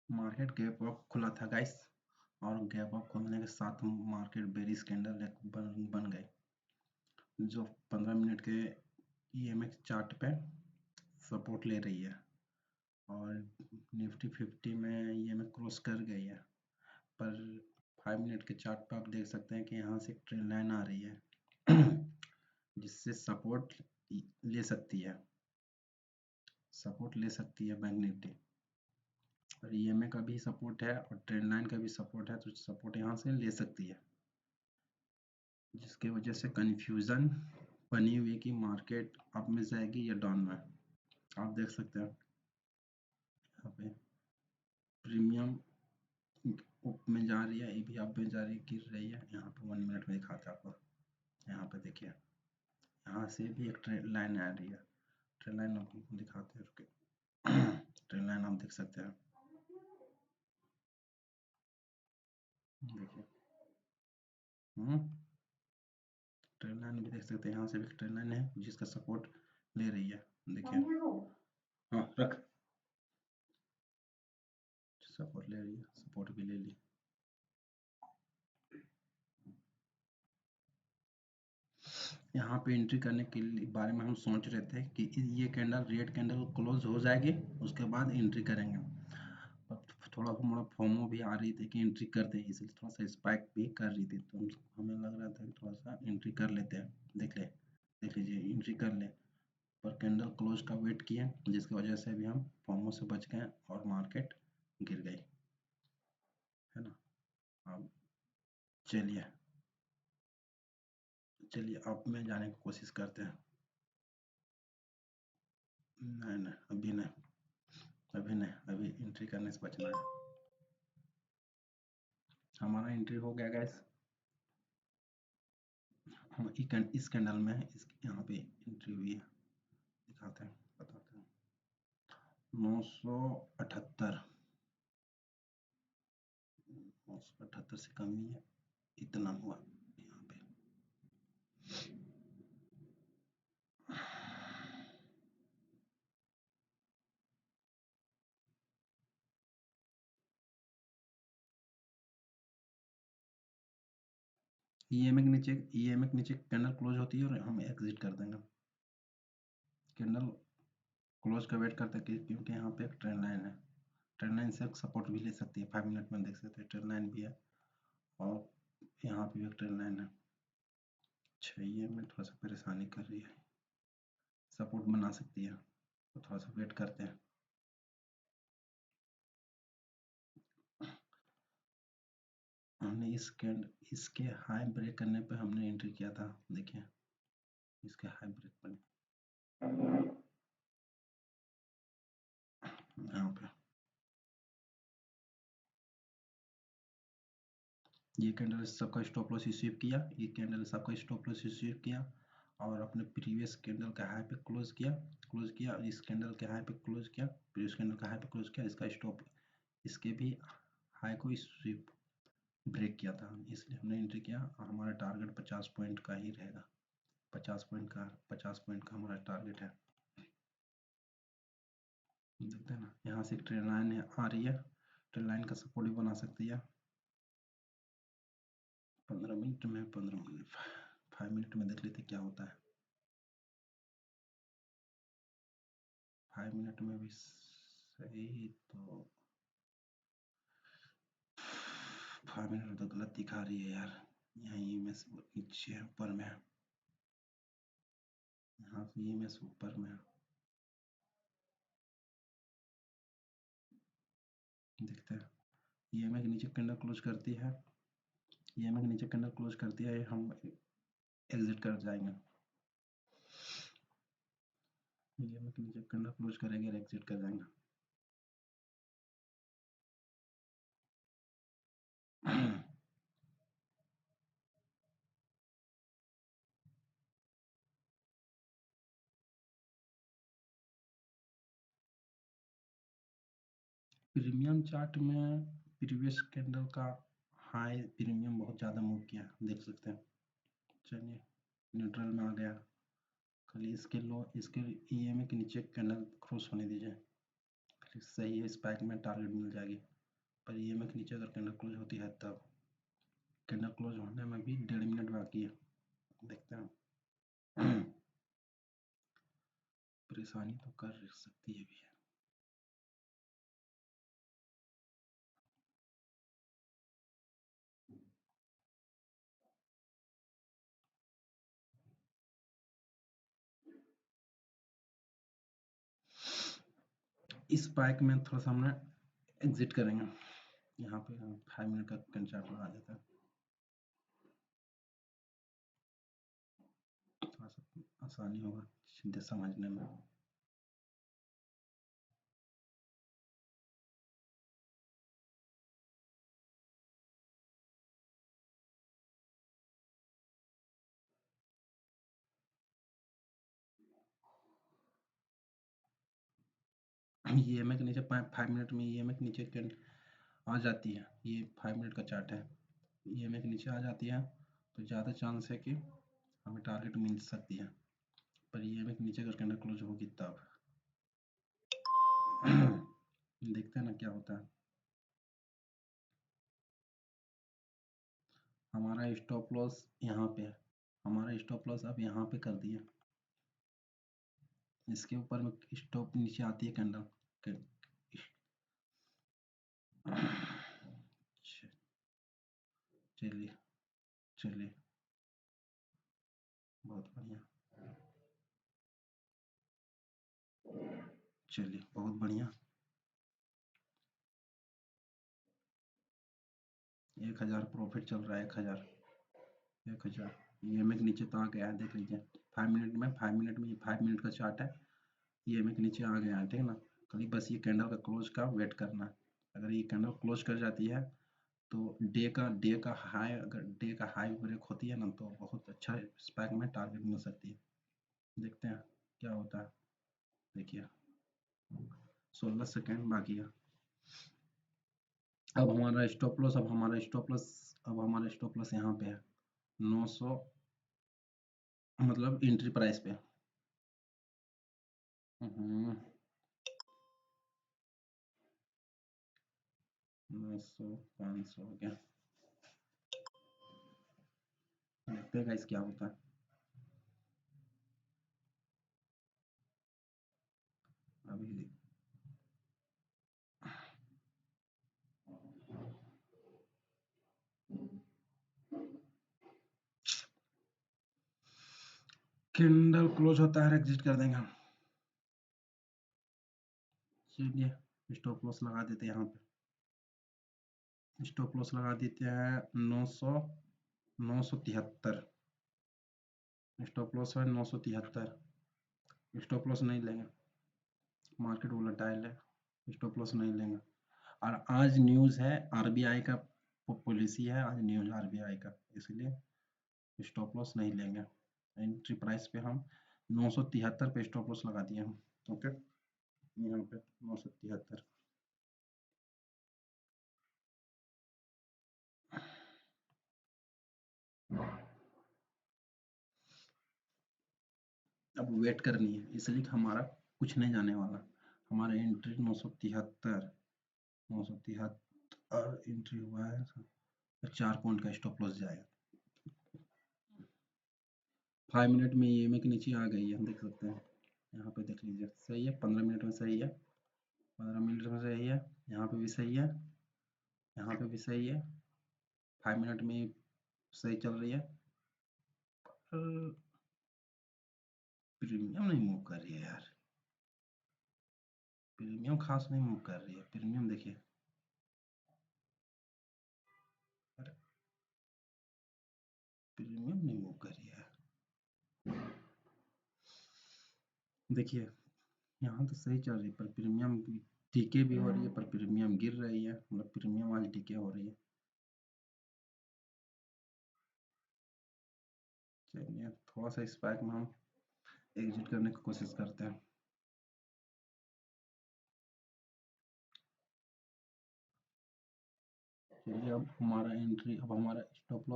Market gap up खुला था guys, और गैप अप खुलने के साथ मार्केट बेरिश कैंडल बन गई, जो 15 मिनट के EMX चार्ट पे सपोर्ट ले रही है, और निफ्टी 50 में EMX क्रॉस कर गई है। पर 5 मिनट के चार्ट पे आप देख सकते हैं कि यहाँ से एक ट्रेंड लाइन आ रही है जिससे सपोर्ट ले सकती है बैंक निफ्टी, और EMA का भी सपोर्ट है और ट्रेंड लाइन का भी सपोर्ट है, तो सपोर्ट यहाँ से ले सकती है, जिसके वजह से कंफ्यूजन बनी हुई कि मार्केट अप में जाएगी या डाउन में। आप देख सकते हैं यहाँ पे प्रीमियम अप में जा रही है, ये भी अप में जा रही है, गिर रही है। यहाँ पे 1 मिनट में दिखाते हैं आपको, यहाँ पे देखिए, यहाँ से भी एक ट्रेंड लाइन आ रही है। ट्रेंड लाइन आपको दिखाते हैं, रुके ट्रेंड लाइन आप देख सकते हैं, देखिए ट्रेंड लाइन भी देख सकते हैं, यहाँ से भी ट्रेंड लाइन है जिसका सपोर्ट ले रही है, देखिए हाँ रख, सपोर्ट ले रही है, सपोर्ट भी ले ली। यहाँ पे एंट्री करने के बारे में हम सोच रहे थे कि ये कैंडल रेड कैंडल क्लोज हो जाएगी, उसके बाद एंट्री करेंगे। थोड़ा मोड़ा फोमो भी आ रही थी कि एंट्री करते हैं, इसलिए थोड़ा सा स्पाइक भी कर रही थी, तो हमें लग रहा था कि थोड़ा सा एंट्री कर लेते हैं। देख लीजिए एंट्री कर ले, पर कैंडल क्लोज का वेट किए, जिसकी वजह से भी हम फोमो से बच गए और मार्केट गिर गई, है ना। अब चलिए अब में जाने की कोशिश करते हैं। नहीं अभी एंट्री करने से बचना है। हमारा एंट्री हो गया गैस, हम इस कैंडल में यहाँ पे एंट्री हुई है, दिखाते हैं, बताते हैं। 978 से कम ही है, इतना हुआ यहाँ पे। EMA के नीचे कैंडल क्लोज होती है और हम एग्जिट कर देंगे। कैंडल क्लोज का वेट करते हैं, क्योंकि यहाँ पे एक ट्रेंड लाइन है, ट्रेंड लाइन से सपोर्ट भी ले सकती है। 5 मिनट में देख सकते हैं ट्रेंड लाइन भी है, और यहाँ पे भी एक ट्रेंड लाइन है। ये में थोड़ा सा परेशानी कर रही है, सपोर्ट बना सकती है, तो थोड़ा सा वेट करते हैं। हमने इसके हाई ब्रेक करने पे हमने एंट्री किया था, देखिए इसके हाई ब्रेक पर यहाँ पे ये कैंडल सबका स्टॉप लॉस स्वीप किया, ये कैंडल सबका स्टॉप लॉस स्वीप किया, और अपने प्रीवियस कैंडल का हाई पे क्लोज किया, और इस कैंडल के हाई पे क्लोज किया, प्रीवियस कैंडल का हाई पे क्लोज किया, इसका स्टॉप, इसके भी हाई को स्वीप ब्रेक किया था, इसलिए हमने एंट्री किया। हमारा टारगेट 50 पॉइंट का ही रहेगा, 50 पॉइंट का हमारा टारगेट है। देखते हैं ना, यहाँ से एक ट्रेंड लाइन आ रही है, ट्रेंड लाइन का सपोर्ट भी बना सकती है। 15 मिनट 5 मिनट में देख लेते क्या होता है। 5 मिनट में भी सही, तो 5 मिनट में तो गलत दिखा रही है यार, यहीं में से नीचे ऊपर में है, यहाँ से ये में से ऊपर में है, देखते हैं। EMA के नीचे कैंडल क्लोज करती है, EMA के नीचे कैंडल क्लोज करती है, हम एग्जिट कर जाएंगे। EMA के नीचे कैंडल क्लोज करेंगे और एग्जिट कर जाएंगे। प्रीमियम चार्ट में प्रीवियस कैंडल का हाई प्रीमियम बहुत ज़्यादा मूव किया, देख सकते हैं। चलिए न्यूट्रल में आ गया, खाली इसके लो इसके ईएमए के नीचे कैंडल क्रॉस होने दीजिए, खाली सही है, स्पाइक में टारगेट मिल जाएगी। पर ईएमए के नीचे अगर कैंडल क्लोज होती है तब, कैंडल क्लोज होने में भी 1.5 मिनट बाकी है, देखते हैं। परेशानी तो कर सकती है भी है। इस पैक में थोड़ा सा हमने एग्जिट करेंगे, यहाँ पे 5 मिनट का कंचार्ट लगा देता है, थोड़ा सा आसानी होगा सीधे समझने में। ईएमए के नीचे 5 मिनट में ईएमए के नीचे आ जाती है, ये 5 मिनट का चार्ट है, ईएमए के नीचे आ जाती है तो ज़्यादा चांस है कि हमें टारगेट मिल सकती है। पर ईएमए के नीचे अगर कैंडल क्लोज होगी तब देखते हैं ना क्या होता है। हमारा स्टॉप लॉस यहाँ पे है, हमारा स्टॉप लॉस अब यहाँ पे कर दिया, इसके ऊपर में स्टॉप नीचे आती है कैंडल चलिए चलिए, बहुत बढ़िया, चलिए बहुत बढ़िया। 1000 प्रॉफिट चल रहा है, 1000 ईएमए के नीचे तो आ गया है, देख लीजिए 5 मिनट में, 5 मिनट का चार्ट है, ईएमए के नीचे आ गया है, ठीक है ना। खाली बस ये कैंडल का क्लोज का वेट करना है, अगर ये कैंडल क्लोज कर जाती है तो डे का हाई, अगर डे का हाई ब्रेक होती है ना तो बहुत अच्छा स्पाइक में टारगेट मिल सकती है। देखते हैं क्या होता है, देखिए 16 सेकेंड बाकी है। अब हमारा स्टॉप लॉस, अब हमारा स्टॉप लॉस यहाँ पे है 900, मतलब एंट्री प्राइस पे। 900 500 हो गया, देखते हैं गाइस क्या होता है। अभी कैंडल क्लोज होता है, एग्जिट कर देंगे हम। चलिए स्टॉप लॉस लगा देते हैं, यहाँ पे स्टॉप लॉस लगा देते हैं 973, स्टॉप लॉस है 973, स्टॉप लॉस नहीं लेंगे, मार्केट वोलेटाइल है, स्टॉप लॉस नहीं लेंगे। और आज न्यूज़ है आरबीआई का पॉलिसी है, आज न्यूज़ आरबीआई का, इसलिए स्टॉप लॉस नहीं लेंगे। एंट्री प्राइस पे हम 973 पे स्टॉप लॉस लगा दिए हम, ओके, यहाँ पे 973। अब वेट करनी है, इसलिए हमारा कुछ नहीं जाने वाला, हमारा एंट्री 973 एंट्री हुआ है, 4 पॉइंट का स्टॉप लॉस जाएगा। 5 मिनट में ईएमए के नीचे आ गई है, हम देख सकते हैं, यहाँ पे देख लीजिए सही है, 15 मिनट में सही है, 15 मिनट में सही है, यहाँ पे भी सही है, यहाँ पे भी सही है, 5 मिनट में सही चल रही है, प्रीमियम नहीं मूव कर रही है यार, प्रीमियम खास नहीं मूव कर रही है, प्रीमियम देखिए, अरे प्रीमियम नहीं मूव कर रही है, देखिए यहाँ तो सही चल रही है, पर प्रीमियम टीके भी हो रही है, पर प्रीमियम गिर रही है, मतलब प्रीमियम आज टीके हो रही है। चलिए थोड़ा सा इस पैक में हम एग्जिट करने की कोशिश करते हैं। चलिए अब हमारा एंट्री, अब हमारा स्टॉप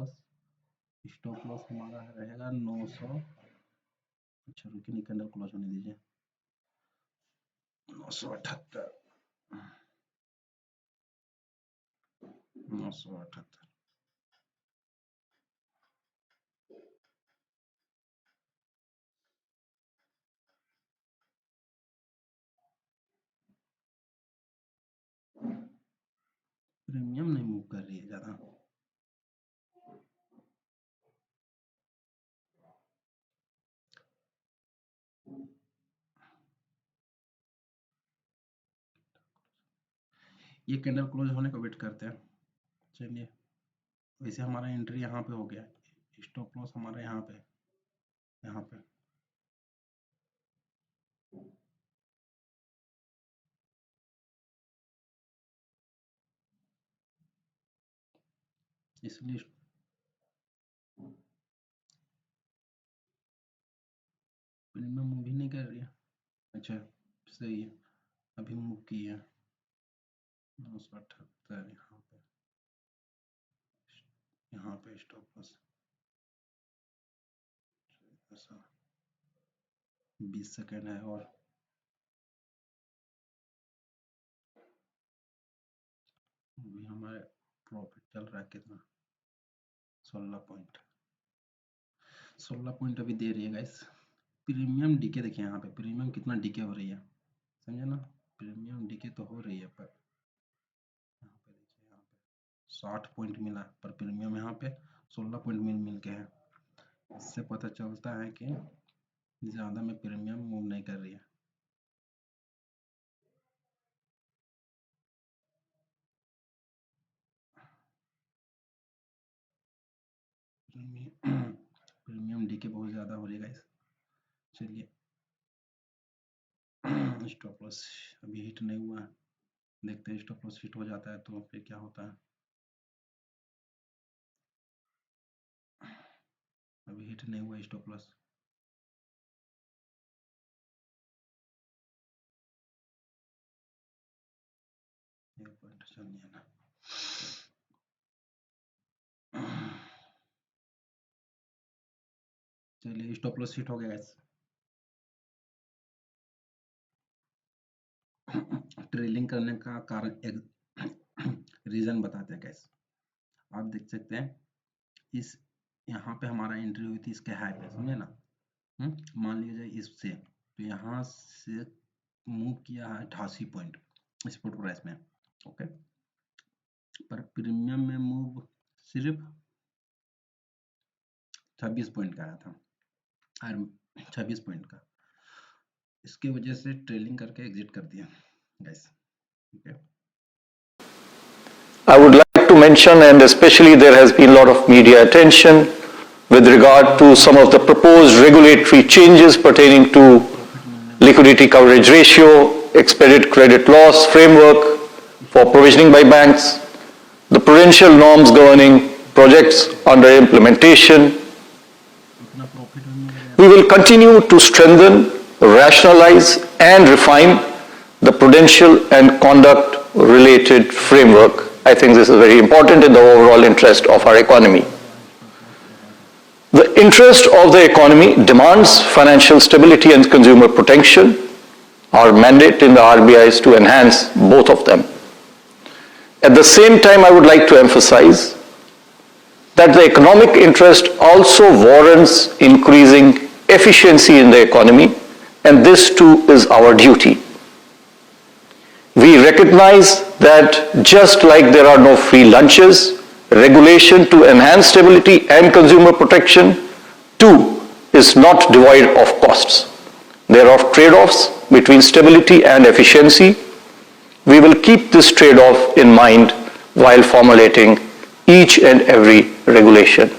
लॉस हमारा रहेगा 900, अच्छा रुकिए, नहीं कैंडल क्लोज होने दीजिए। 978, 978। प्रीमियम नहीं मूव कर रही है ज्यादा। ये कैंडल क्लोज होने का वेट करते हैं। चलिए, वैसे हमारा एंट्री यहाँ पे हो गया, स्टॉप लॉस हमारा यहाँ पे, यहाँ पे। इसलिए प्रीमियम मूव ही नहीं कर रही है। अच्छा सही है, अभी मूव की है 978 यहाँ पे स्टॉप लॉस ऐसा 20 सेकेंड है और अभी हमारे प्रॉफिट चल रहा है कितना, 16 पॉइंट अभी दे रही है गाइस। प्रीमियम डीके देखिए यहाँ पे, प्रीमियम कितना डीके हो रही है, समझे ना, प्रीमियम डीके तो हो रही है, पर यहाँ पे देखिए, यहाँ पे 60 पॉइंट मिला पर प्रीमियम यहाँ पे 16 पॉइंट मिल के है। इससे पता चलता है कि ज़्यादा में प्रीमियम मूव नहीं कर रही है। प्रीमियम डीके बहुत ज़्यादा हो रही है गाइस। चलिए स्टॉप लॉस अभी हिट नहीं हुआ है, देखते हैं स्टॉप लॉस हिट हो जाता है तो फिर क्या होता है। अभी हिट नहीं हुआ स्टॉप लॉस। एक पॉइंट चलिए ना, चलिए स्टॉप लॉस हिट हो गया गाइस। ट्रेलिंग करने का कारण एक रीजन बताते हैं गाइस। आप देख सकते हैं इस यहाँ पे हमारा एंट्री हुई थी इसके हाई पे, समझे ना। मान लीजिए इससे तो यहाँ से मूव किया है 88 पॉइंट स्पॉट प्राइस में, ओके, पर प्रीमियम में मूव सिर्फ 26 पॉइंट का आया था, और 26 पॉइंट का, इसके वजह से ट्रेलिंग करके एग्जिट कर दिया गाइस, ठीक है। I would like to mention, and especially there has been a lot of media attention with regard to some of the proposed regulatory changes pertaining to liquidity coverage ratio, expected credit loss framework for provisioning by banks, the prudential norms governing projects under implementation. We will continue to strengthen, rationalize, and refine the prudential and conduct-related framework. I think this is very important in the overall interest of our economy. The interest of the economy demands financial stability and consumer protection. Our mandate in the RBI is to enhance both of them. At the same time, I would like to emphasize that the economic interest also warrants increasing efficiency in the economy, and this too is our duty. We recognize that just like there are no free lunches, regulation to enhance stability and consumer protection too is not devoid of costs. There are trade-offs between stability and efficiency. We will keep this trade-off in mind while formulating each and every regulation.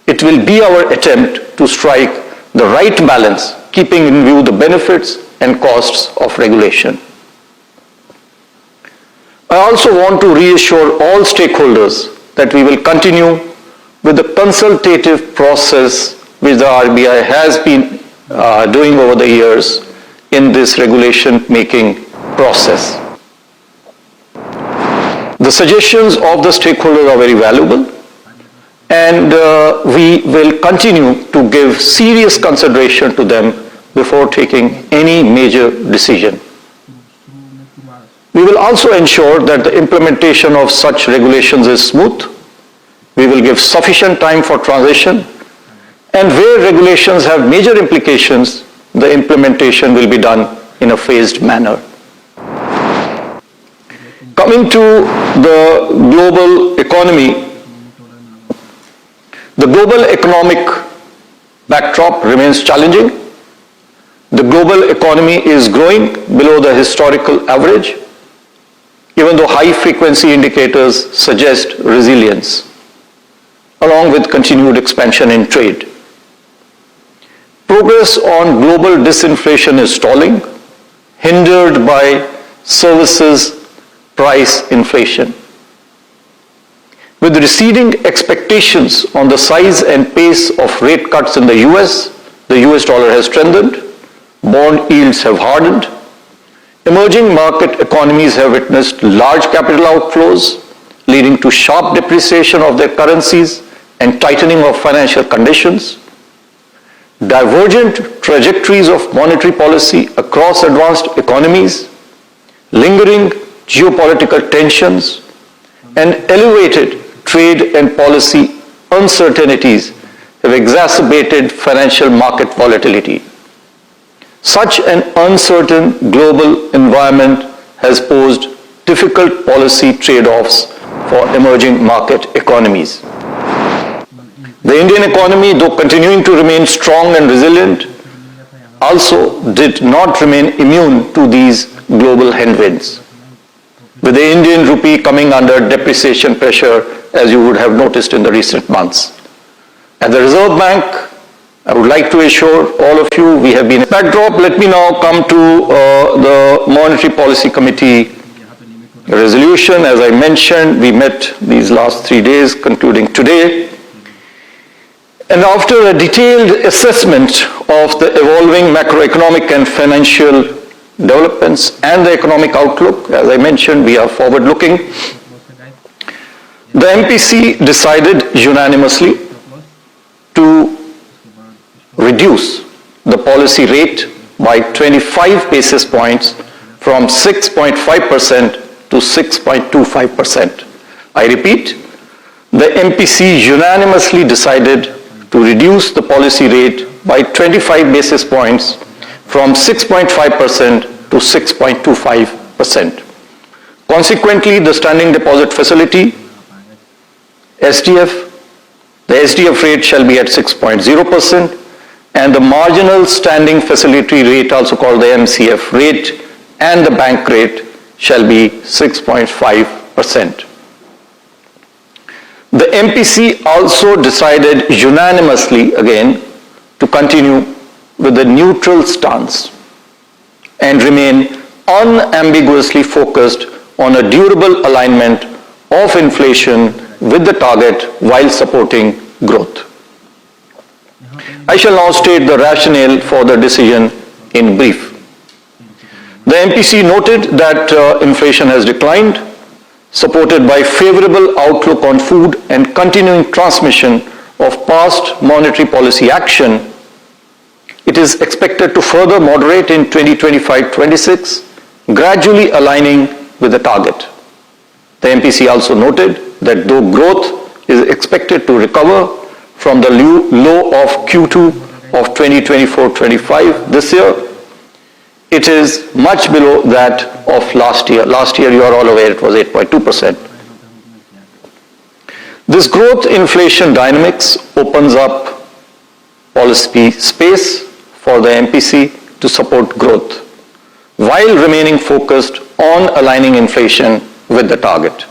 It will be our attempt to strike the right balance, keeping in view the benefits and costs of regulation. I also want to reassure all stakeholders that we will continue with the consultative process which the RBI has been doing over the years in this regulation making process. The suggestions of the stakeholders are very valuable, and we will continue to give serious consideration to them before taking any major decision. We will also ensure that the implementation of such regulations is smooth. We will give sufficient time for transition, and where regulations have major implications, the implementation will be done in a phased manner. Coming to the global economy, the global economic backdrop remains challenging. The global economy is growing below the historical average, even though high-frequency indicators suggest resilience, along with continued expansion in trade. Progress on global disinflation is stalling, hindered by services price inflation. With receding expectations on the size and pace of rate cuts in the US dollar has strengthened, bond yields have hardened, emerging market economies have witnessed large capital outflows, leading to sharp depreciation of their currencies and tightening of financial conditions. Divergent trajectories of monetary policy across advanced economies, lingering geopolitical tensions, and elevated trade and policy uncertainties have exacerbated financial market volatility. Such an uncertain global environment has posed difficult policy trade-offs for emerging market economies. The Indian economy, though continuing to remain strong and resilient, also did not remain immune to these global headwinds, with the Indian rupee coming under depreciation pressure, as you would have noticed in the recent months. At the Reserve Bank, I would like to assure all of you we have been backdrop. Let me now come to the Monetary Policy Committee resolution. As I mentioned, we met these last 3 days, concluding today. And after a detailed assessment of the evolving macroeconomic and financial developments and the economic outlook, as I mentioned, we are forward-looking. The MPC decided unanimously to reduce the policy rate by 25 basis points from 6.5% to 6.25%. I repeat, the MPC unanimously decided to reduce the policy rate by 25 basis points from 6.5% to 6.25%. Consequently, the Standing Deposit Facility, SDF, the SDF rate shall be at 6.0%, and the marginal standing facility rate, also called the MCF rate, and the bank rate shall be 6.5%. The MPC also decided unanimously, again, to continue with the neutral stance and remain unambiguously focused on a durable alignment of inflation with the target while supporting growth. I shall now state the rationale for the decision in brief. The MPC noted that inflation has declined, supported by favorable outlook on food and continuing transmission of past monetary policy action. It is expected to further moderate in 2025-26, gradually aligning with the target. The MPC also noted that though growth is expected to recover from the low of Q2 of 2024-25 this year, it is much below that of last year. Last year, you are all aware, it was 8.2%. This growth inflation dynamics opens up policy space for the MPC to support growth, while remaining focused on aligning inflation with the target.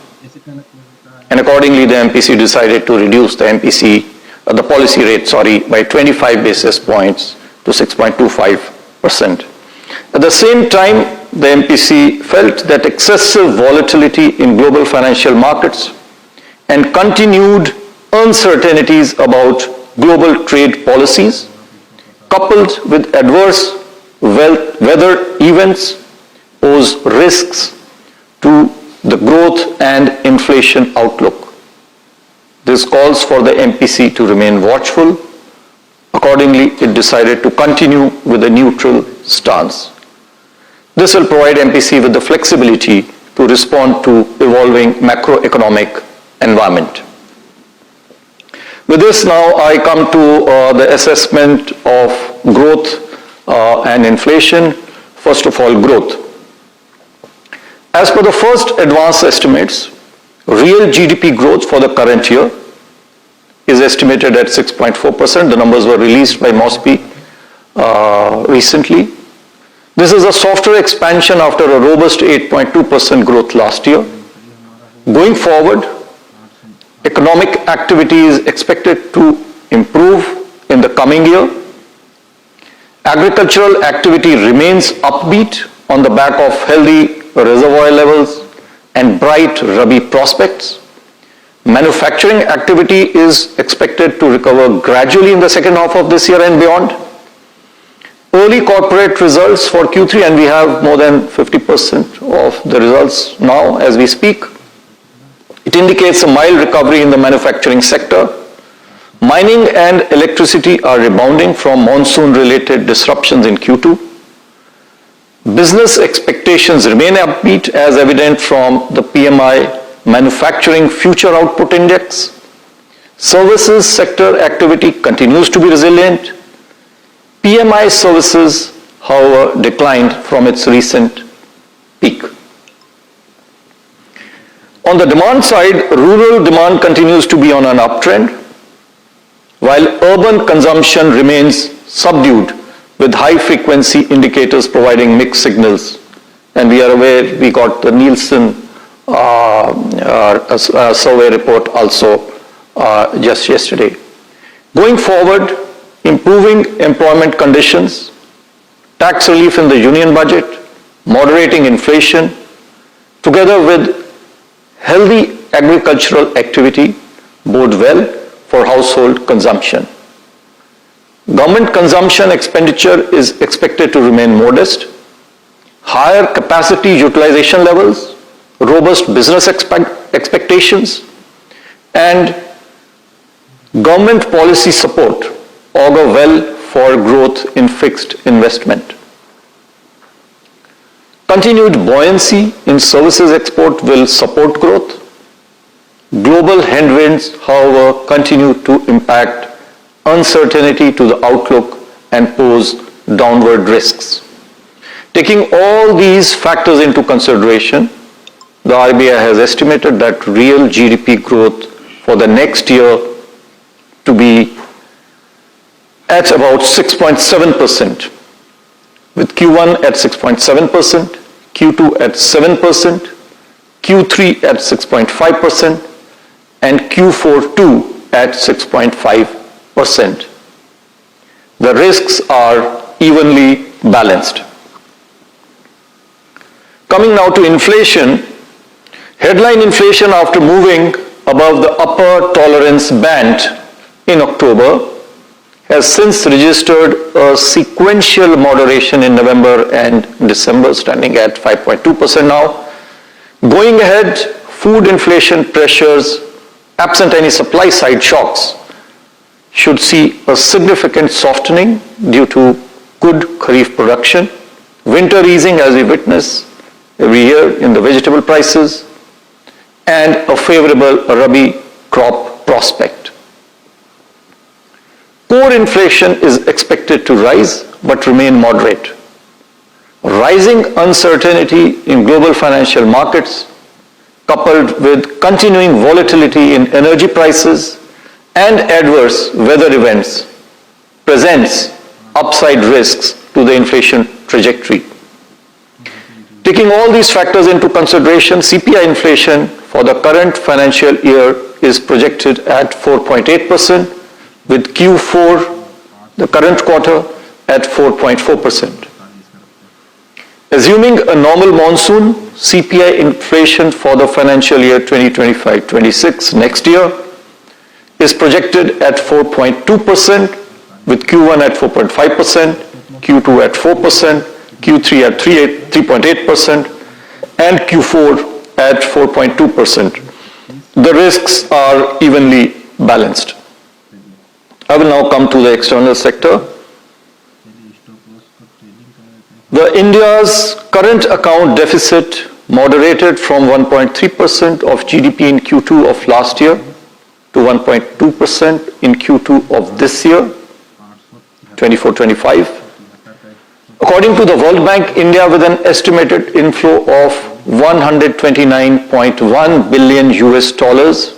And accordingly, the MPC decided to reduce the policy rate, by 25 basis points to 6.25%. At the same time, the MPC felt that excessive volatility in global financial markets and continued uncertainties about global trade policies, coupled with adverse weather events, pose risks to the growth and inflation outlook. This calls for the MPC to remain watchful. Accordingly, it decided to continue with a neutral stance. This will provide MPC with the flexibility to respond to evolving macroeconomic environment. With this now I come to the assessment of growth and inflation. First of all, growth. As per the first advanced estimates, real GDP growth for the current year is estimated at 6.4%. The numbers were released by MOSPI recently. This is a softer expansion after a robust 8.2% growth last year. Going forward, economic activity is expected to improve in the coming year. Agricultural activity remains upbeat on the back of healthy reservoir levels and bright Rabi prospects. Manufacturing activity is expected to recover gradually in the second half of this year and beyond. Early corporate results for Q3, and we have more than 50% of the results now as we speak. It indicates a mild recovery in the manufacturing sector. Mining and electricity are rebounding from monsoon-related disruptions in Q2. Business expectations remain upbeat as evident from the PMI Manufacturing Future Output Index. Services sector activity continues to be resilient. PMI services, however, declined from its recent peak. On the demand side, rural demand continues to be on an uptrend, while urban consumption remains subdued, with high-frequency indicators providing mixed signals. And we are aware, we got the Nielsen survey report also just yesterday. Going forward, improving employment conditions, tax relief in the union budget, moderating inflation, together with healthy agricultural activity bode well for household consumption. Government consumption expenditure is expected to remain modest. Higher capacity utilization levels, robust business expectations, and government policy support augur well for growth in fixed investment. Continued buoyancy in services export will support growth. Global headwinds, however, continue to impact uncertainty to the outlook and pose downward risks. Taking all these factors into consideration, the RBI has estimated that real GDP growth for the next year to be at about 6.7%, with Q1 at 6.7%, Q2 at 7%, Q3 at 6.5%, and Q4 too at 6.5%. The risks are evenly balanced. Coming now to inflation, headline inflation after moving above the upper tolerance band in October has since registered a sequential moderation in November and December, standing at 5.2% now. Going ahead, food inflation pressures, absent any supply side shocks, should see a significant softening due to good Kharif production, winter easing as we witness every year in the vegetable prices, and a favorable Rabi crop prospect. Core inflation is expected to rise but remain moderate. Rising uncertainty in global financial markets, coupled with continuing volatility in energy prices and adverse weather events, presents upside risks to the inflation trajectory. Taking all these factors into consideration, CPI inflation for the current financial year is projected at 4.8%, with Q4, the current quarter, at 4.4%. Assuming a normal monsoon, CPI inflation for the financial year 2025-26 next year is projected at 4.2%, with Q1 at 4.5%, Q2 at 4%, Q3 at 3.8%, and Q4 at 4.2%. The risks are evenly balanced. I will now come to the external sector. The India's current account deficit moderated from 1.3% of GDP in Q2 of last year to 1.2% in Q2 of this year, 24-25. According to the World Bank, India, with an estimated inflow of 129.1 billion US dollars,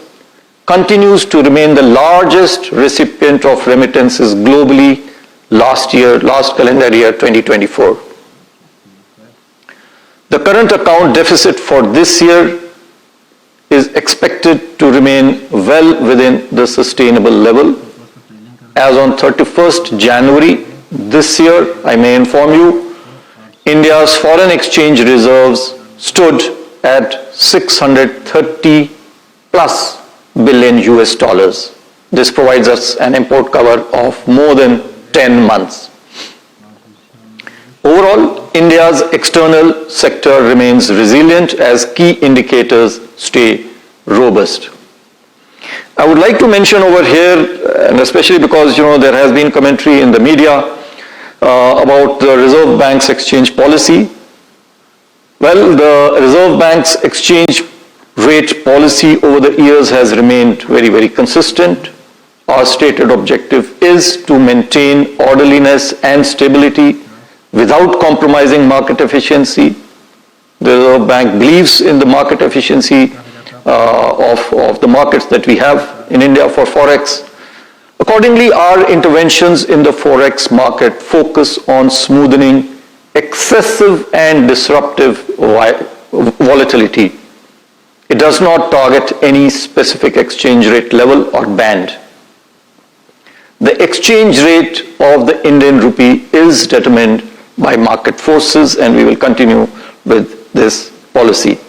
continues to remain the largest recipient of remittances globally last calendar year 2024. The current account deficit for this year is expected to remain well within the sustainable level. As on 31st January this year, I may inform you, India's foreign exchange reserves stood at 630 plus billion US dollars. This provides us an import cover of more than 10 months. Overall, India's external sector remains resilient as key indicators stay robust. I would like to mention over here, and especially because there has been commentary in the media about the Reserve Bank's exchange policy. Well, the Reserve Bank's exchange rate policy over the years has remained very, very consistent. Our stated objective is to maintain orderliness and stability without compromising market efficiency. The Reserve Bank believes in the market efficiency of the markets that we have in India for Forex. Accordingly, our interventions in the Forex market focus on smoothing excessive and disruptive volatility. It does not target any specific exchange rate level or band. The exchange rate of the Indian rupee is determined by market forces, and we will continue with this policy.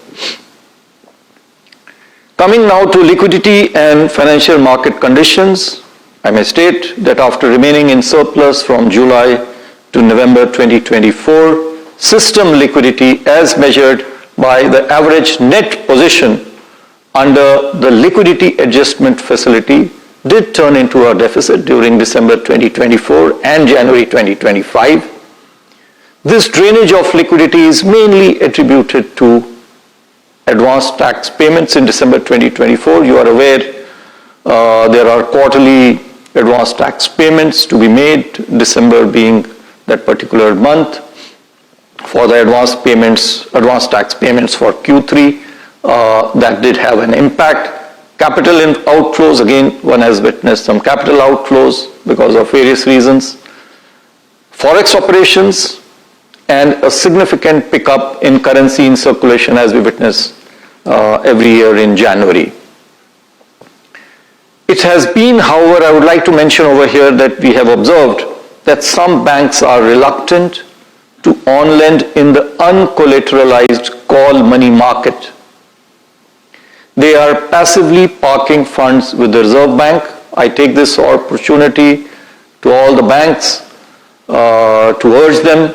Coming now to liquidity and financial market conditions, I may state that after remaining in surplus from July to November 2024, system liquidity as measured by the average net position under the liquidity adjustment facility did turn into a deficit during December 2024 and January 2025. This drainage of liquidity is mainly attributed to advanced tax payments in December 2024. You are aware there are quarterly advanced tax payments to be made, December being that particular month. For the advanced tax payments for Q3, that did have an impact. Capital outflows, again, one has witnessed some capital outflows because of various reasons. Forex operations and a significant pickup in currency in circulation as we witness every year in January. It has been, however, I would like to mention over here that we have observed that some banks are reluctant to on-lend in the uncollateralized call money market. They are passively parking funds with the Reserve Bank. I take this opportunity to all the banks to urge them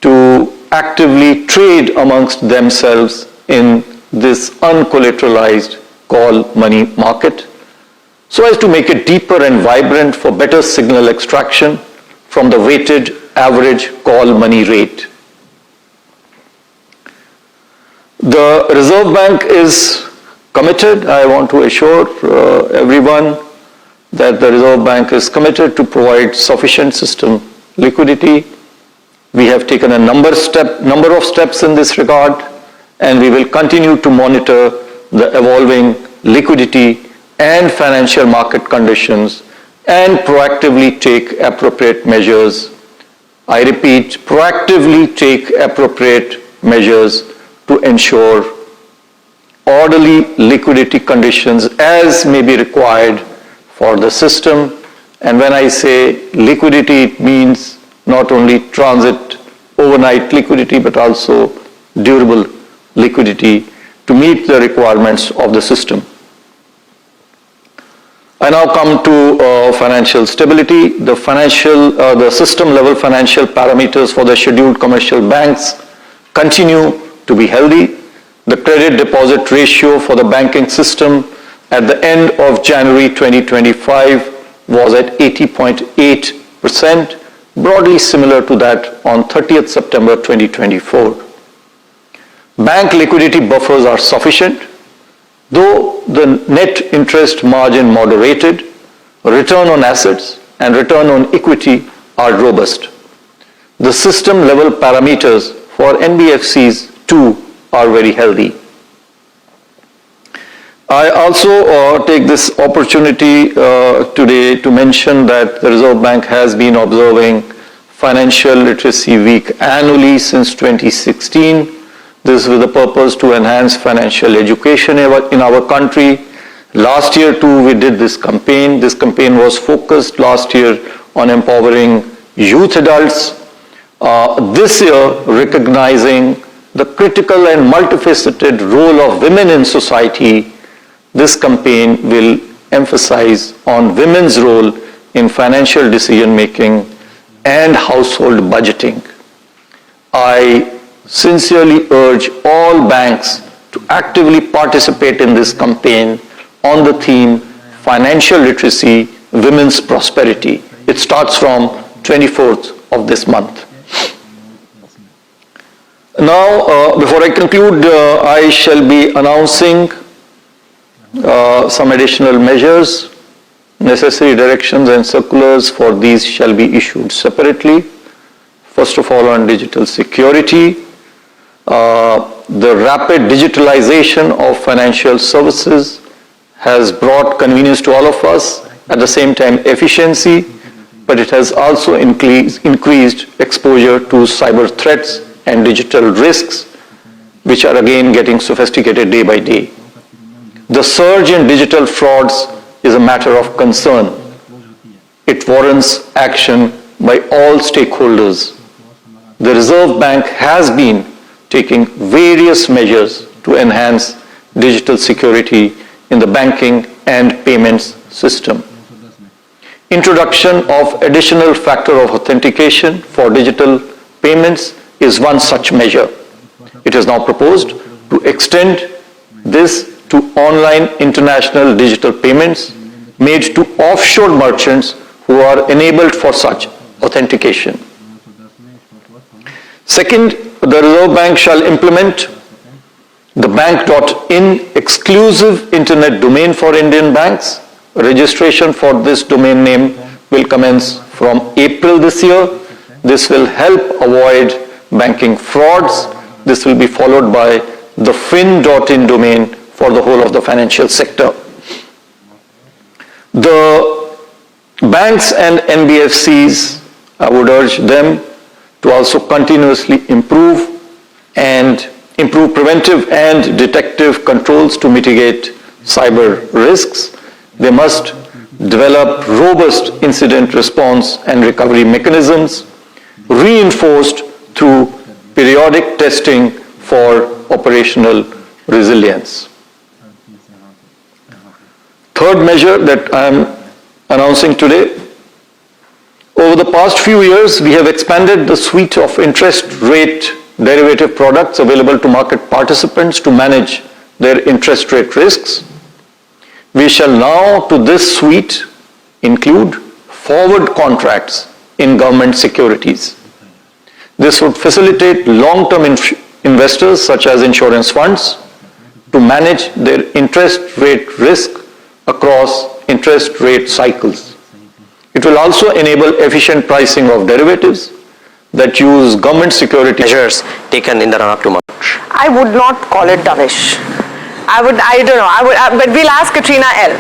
to actively trade amongst themselves in this uncollateralized call money market, so as to make it deeper and vibrant for better signal extraction from the weighted average call money rate. The Reserve Bank is committed. I want to assure everyone that the Reserve Bank is committed to provide sufficient system liquidity. We have taken a number of steps in this regard, and we will continue to monitor the evolving liquidity and financial market conditions and proactively take appropriate measures. I repeat, proactively take appropriate measures to ensure orderly liquidity conditions as may be required for the system. And when I say liquidity, it means not only transit overnight liquidity, but also durable liquidity to meet the requirements of the system. I now come to financial stability. The system level financial parameters for the scheduled commercial banks continue to be healthy. The credit deposit ratio for the banking system at the end of January 2025 was at 80.8%, broadly similar to that on 30th September 2024. Bank liquidity buffers are sufficient, though the net interest margin moderated, return on assets and return on equity are robust. The system level parameters for NBFCs too are very healthy. I also take this opportunity today to mention that the Reserve Bank has been observing Financial Literacy Week annually since 2016. This is with the purpose to enhance financial education in our country. Last year too we did this campaign. This campaign was focused last year on empowering youth adults. This year, recognizing the critical and multifaceted role of women in society, this campaign will emphasize on women's role in financial decision making and household budgeting. I sincerely urge all banks to actively participate in this campaign on the theme Financial Literacy, Women's Prosperity. It starts from 24th of this month. Now, before I conclude, I shall be announcing some additional measures. Necessary directions and circulars for these shall be issued separately. First of all, on digital security, the rapid digitalization of financial services has brought convenience to all of us, at the same time efficiency, but it has also increased exposure to cyber threats and digital risks, which are again getting sophisticated day by day. The surge in digital frauds is a matter of concern. It warrants action by all stakeholders. The Reserve Bank has been taking various measures to enhance digital security in the banking and payments system. Introduction of additional factor of authentication for digital payments is one such measure. It is now proposed to extend this to online international digital payments made to offshore merchants who are enabled for such authentication. Second, the Reserve Bank shall implement the bank.in exclusive internet domain for Indian banks. Registration for this domain name will commence from April this year. This will help avoid banking frauds. This will be followed by the fin.in domain for the whole of the financial sector. The banks and NBFCs, I would urge them to also continuously improve preventive and detective controls to mitigate cyber risks. They must develop robust incident response and recovery mechanisms, reinforced through periodic testing for operational resilience. Third measure that I am announcing today, over the past few years, we have expanded the suite of interest rate derivative products available to market participants to manage their interest rate risks. We shall now, to this suite, include forward contracts in government securities. This would facilitate long-term investors, such as insurance funds, to manage their interest rate risk across interest rate cycles. It will also enable efficient pricing of derivatives that use government security measures taken in the run-up to March. I would not call it dovish. I don't know, but we'll ask Katrina L.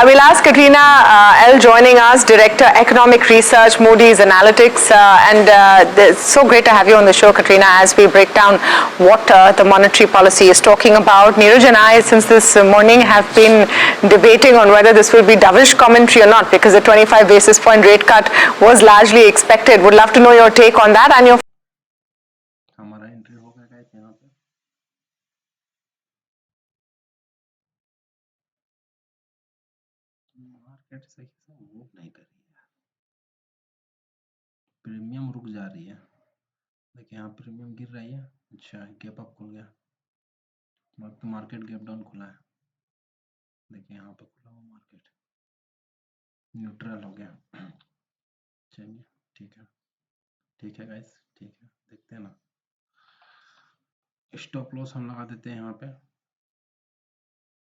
We'll ask Katrina L joining us, Director Economic Research, Moody's Analytics, and it's so great to have you on the show, Katrina, as we break down what the monetary policy is talking about. Neeraj and I, since this morning, have been debating on whether this will be dovish commentary or not, because the 25 basis point rate cut was largely expected. Would love to know your take on that and your हमारा entry हो गया guys यहाँ पे market सही से move नहीं कर रही है, प्रीमियम रुक जा रही है। देखिए यहाँ प्रीमियम गिर रही है। अच्छा, गैप अप खुल गया, मार्केट गैप डाउन खुला है। देखिए यहाँ पे खुला हुआ मार्केट न्यूट्रल हो गया। चलिए ठीक है गाइस, ठीक है, देखते हैं ना। स्टॉप लॉस हम लगा देते हैं यहाँ पे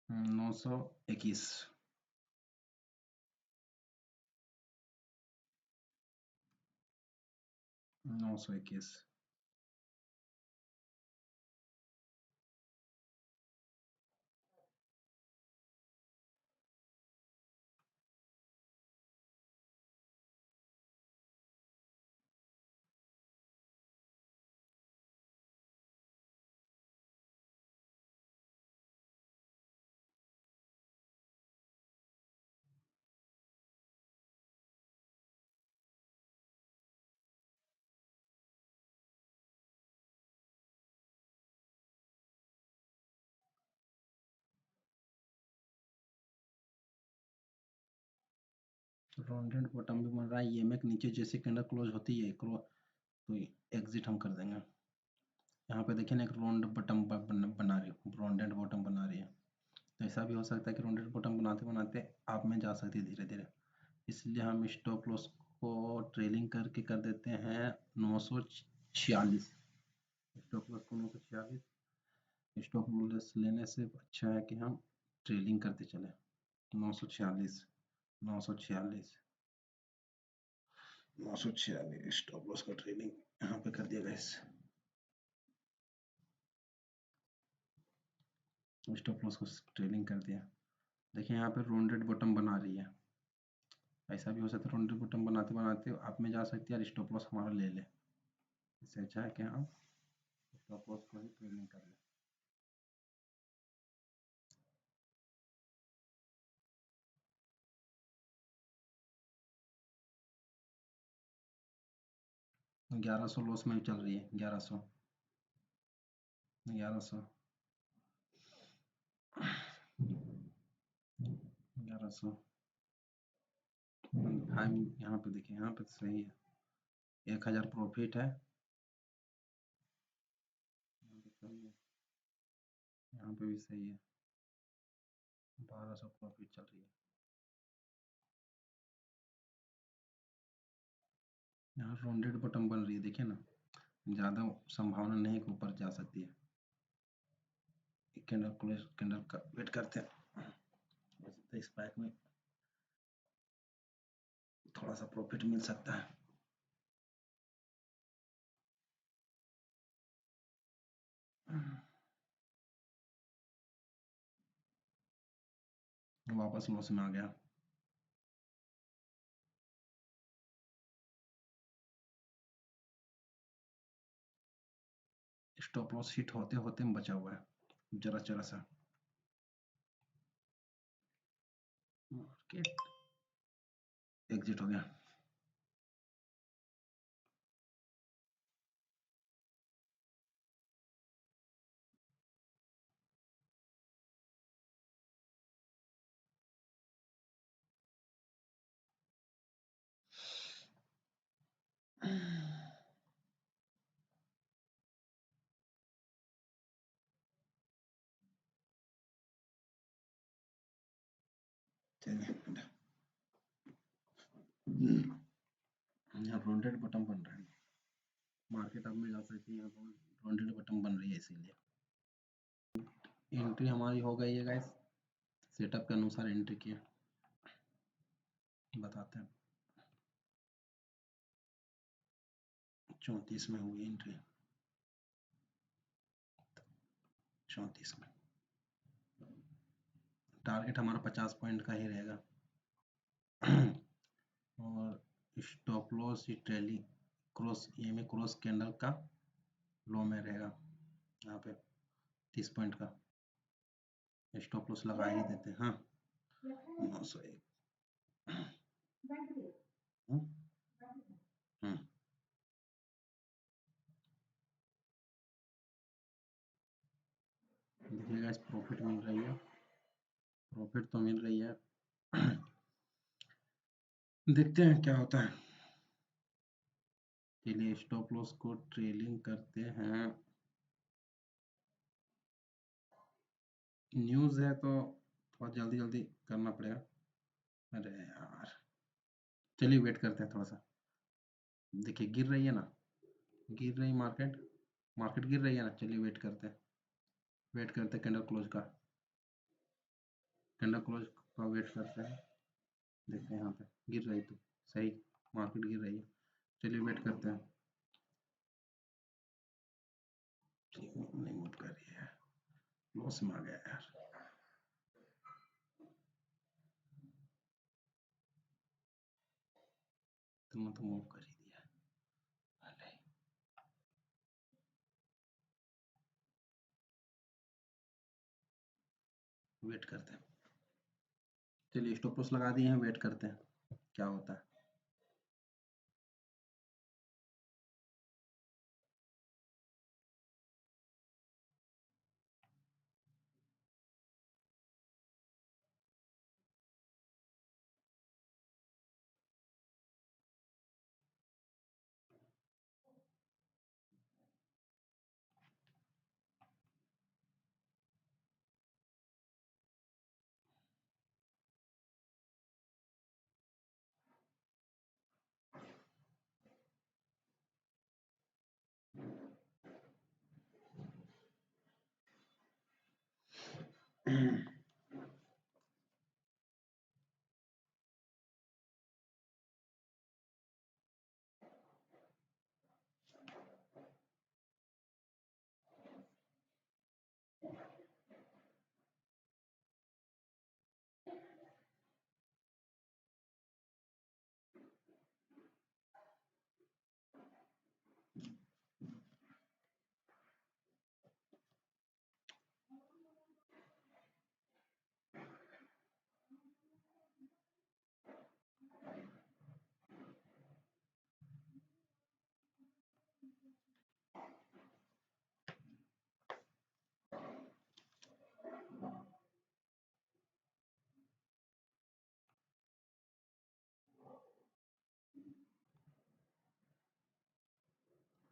921। 921 राउंडेड बॉटम भी बन रहा है। ईएमए के नीचे जैसे कैंडल क्लोज होती है तो एग्जिट हम कर देंगे। यहाँ पे देखिए ना, एक राउंड बॉटम बना रही है, राउंडेड बॉटम बना रही है। तो ऐसा भी हो सकता है कि राउंडेड बॉटम बनाते बनाते आप में जा सकती है धीरे धीरे। इसलिए हम स्टॉप लॉस को ट्रेलिंग करके कर देते हैं 946। स्टॉप लॉस को 946। स्टॉप लॉस लेने से अच्छा है कि हम ट्रेलिंग करते चले। 946 946 946 स्टॉप लॉस का ट्रेलिंग यहाँ पे कर दिया गाइस। स्टॉप लॉस को ट्रेलिंग कर दिया। देखिए यहाँ पे राउंडेड बॉटम बना रही है। ऐसा भी हो सकता है राउंडेड बॉटम बनाते बनाते आप में जा सकती है और स्टॉप लॉस हमारा ले ले। इससे अच्छा है कि हम स्टॉप लॉस को ही ट्रेलिंग कर लें। ग्यारह सौ लॉस में चल रही है। 1100 1100 1100 यहाँ पे देखिए, यहाँ पे सही है। 1000 प्रॉफिट है। यहाँ पे भी सही है। 1200 प्रॉफिट चल रही है। यहाँ राउंडेड बॉटम बन रही है, देखिए ना, ज़्यादा संभावना नहीं कि ऊपर जा सकती है। कैंडल का वेट करते हैं। इस पैक में थोड़ा सा प्रॉफिट मिल सकता है। वापस लॉस में आ गया। स्टॉप लॉस हिट होते होते बचा हुआ है जरा सा। मार्केट एग्जिट हो गया। चलिए, यहाँ राउंडेड बॉटम बन रहा है। मार्केट अब में जा सकती है। राउंडेड बॉटम बन रही है, इसीलिए एंट्री हमारी हो गई है गाइस। सेटअप के अनुसार एंट्री किया बताते हैं। 34 में हुई एंट्री। 34 में टारगेट हमारा 50 पॉइंट का ही रहेगा। और stop loss trailing cross EMA cross candle का लो में रहेगा। यहाँ पे 30 पॉइंट का स्टॉप लॉस लगा ही देते हैं। हाँ, 901। देखिएगा, इस प्रॉफिट मिल रही है। प्रॉफिट तो मिल रही है। देखते हैं क्या होता है। चलिए स्टॉप लॉस को ट्रेलिंग करते हैं। न्यूज़ है तो बहुत जल्दी जल्दी करना पड़ेगा। अरे यार, चलिए वेट करते हैं थोड़ा सा। देखिए गिर रही है ना, गिर रही मार्केट, मार्केट गिर रही है ना। चलिए वेट करते हैं, वेट करते हैं कैंडल क्लोज का, कैंडल क्लोज का वेट करते हैं। देखते हैं यहाँ पे गिर रही तो सही, मार्केट गिर रही है। चलिए वेट करते हैं। नहीं मूव कर रही है, लॉस में आ गया यार। तुमने तो मूव कर ही दिया। अरे वेट करते हैं, चलिए स्टॉप लॉस लगा दिए हैं, वेट करते हैं क्या होता है।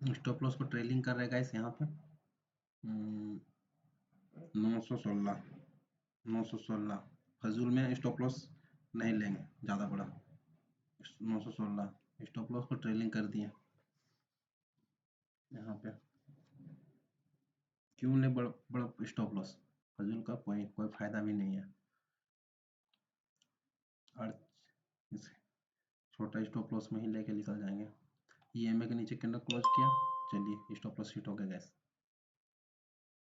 स्टॉप लॉस को ट्रेलिंग कर रहे हैं गाइस यहाँ पे 916 916 फजूल में स्टॉप लॉस नहीं लेंगे ज़्यादा बड़ा। 916 स्टॉप लॉस को ट्रेलिंग कर दिए यहाँ पे। क्यों ले बड़ा बड़ा स्टॉप लॉस, फजूल का कोई कोई फायदा भी नहीं है। और इस छोटा स्टॉप लॉस में ही लेके निकल जाएंगे। ईएमए के नीचे कैंडल क्लोज किया, चलिए स्टॉप लॉस हिट हो गया गैस।